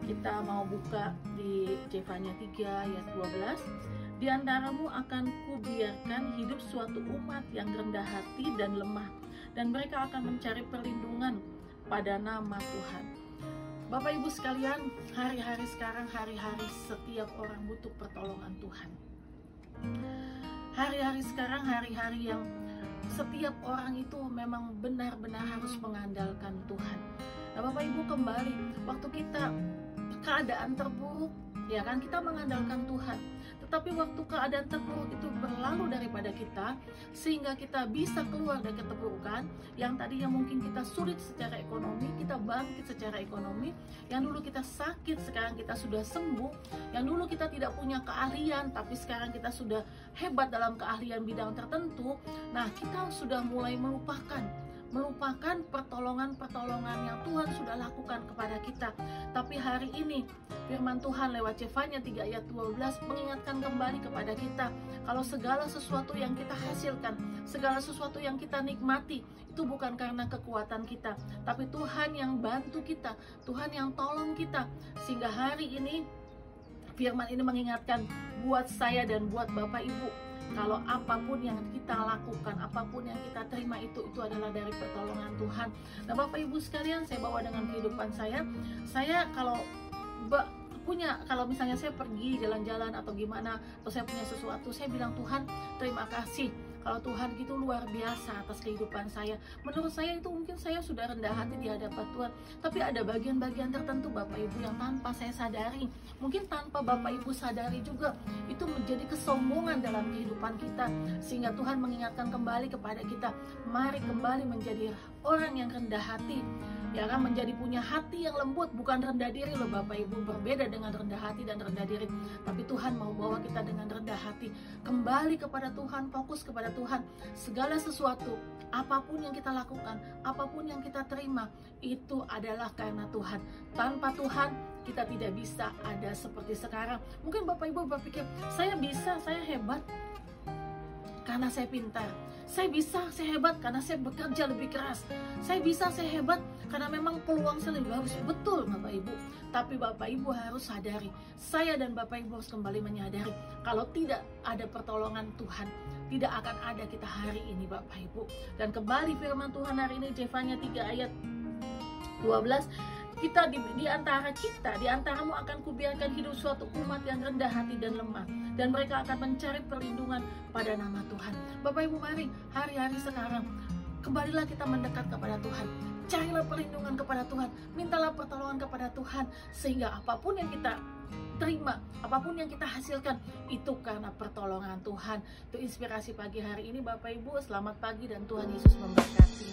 Kita mau buka di Zefanya 3 ayat 12. Di antaramu akan kubiarkan hidup suatu umat yang rendah hati dan lemah, dan mereka akan mencari perlindungan pada nama Tuhan. Bapak Ibu sekalian, hari-hari sekarang hari-hari setiap orang butuh pertolongan Tuhan. Hari-hari sekarang hari-hari yang setiap orang itu memang benar-benar harus mengandalkan Tuhan. Nah Bapak Ibu, kembali waktu kita keadaan terburuk, ya kan, kita mengandalkan Tuhan. Tetapi waktu keadaan terburuk itu berlalu daripada kita, sehingga kita bisa keluar dari keterpurukan yang tadinya mungkin kita sulit secara ekonomi, kita bangkit secara ekonomi. Yang dulu kita sakit, sekarang kita sudah sembuh. Yang dulu kita tidak punya keahlian, tapi sekarang kita sudah hebat dalam keahlian bidang tertentu. Nah, kita sudah mulai melupakan pertolongan-pertolongan yang Tuhan sudah lakukan kepada kita. Tapi hari ini firman Tuhan lewat Zefanya 3 ayat 12 mengingatkan kembali kepada kita, kalau segala sesuatu yang kita hasilkan, segala sesuatu yang kita nikmati, itu bukan karena kekuatan kita, tapi Tuhan yang bantu kita, Tuhan yang tolong kita. Sehingga hari ini firman ini mengingatkan buat saya dan buat Bapak Ibu, kalau apapun yang kita lakukan, apapun yang kita terima itu adalah dari pertolongan Tuhan. Nah Bapak Ibu sekalian, saya bawa dengan kehidupan saya kalau misalnya saya pergi jalan-jalan atau gimana, atau saya punya sesuatu, saya bilang, Tuhan terima kasih. Kalau Tuhan gitu luar biasa atas kehidupan saya. Menurut saya itu mungkin saya sudah rendah hati di hadapan Tuhan. Tapi ada bagian-bagian tertentu Bapak Ibu yang tanpa saya sadari, mungkin tanpa Bapak Ibu sadari juga, itu menjadi kesombongan dalam kehidupan kita. Sehingga Tuhan mengingatkan kembali kepada kita, mari kembali menjadi orang yang rendah hati. Ya kan, menjadi punya hati yang lembut, bukan rendah diri loh Bapak Ibu. Berbeda dengan rendah hati dan rendah diri. Tapi Tuhan mau bawa kita dengan rendah hati, kembali kepada Tuhan, fokus kepada Tuhan. Segala sesuatu, apapun yang kita lakukan, apapun yang kita terima, itu adalah karena Tuhan. Tanpa Tuhan kita tidak bisa ada seperti sekarang. Mungkin Bapak Ibu berpikir, saya bisa, saya hebat karena saya pintar. Saya bisa, saya hebat karena saya bekerja lebih keras. Saya bisa, saya hebat karena memang peluang saya lebih bagus. Betul Bapak Ibu. Tapi Bapak Ibu harus sadari, saya dan Bapak Ibu harus kembali menyadari, kalau tidak ada pertolongan Tuhan, tidak akan ada kita hari ini Bapak Ibu. Dan kembali firman Tuhan hari ini, Zefanya 3 ayat 12, kita di antaramu akan kubiarkan hidup suatu umat yang rendah hati dan lemah, dan mereka akan mencari perlindungan pada nama Tuhan. Bapak Ibu, mari hari-hari sekarang kembalilah kita mendekat kepada Tuhan. Carilah perlindungan kepada Tuhan, mintalah pertolongan kepada Tuhan, sehingga apapun yang kita terima, apapun yang kita hasilkan, itu karena pertolongan Tuhan. Itu inspirasi pagi hari ini Bapak Ibu. Selamat pagi dan Tuhan Yesus memberkati.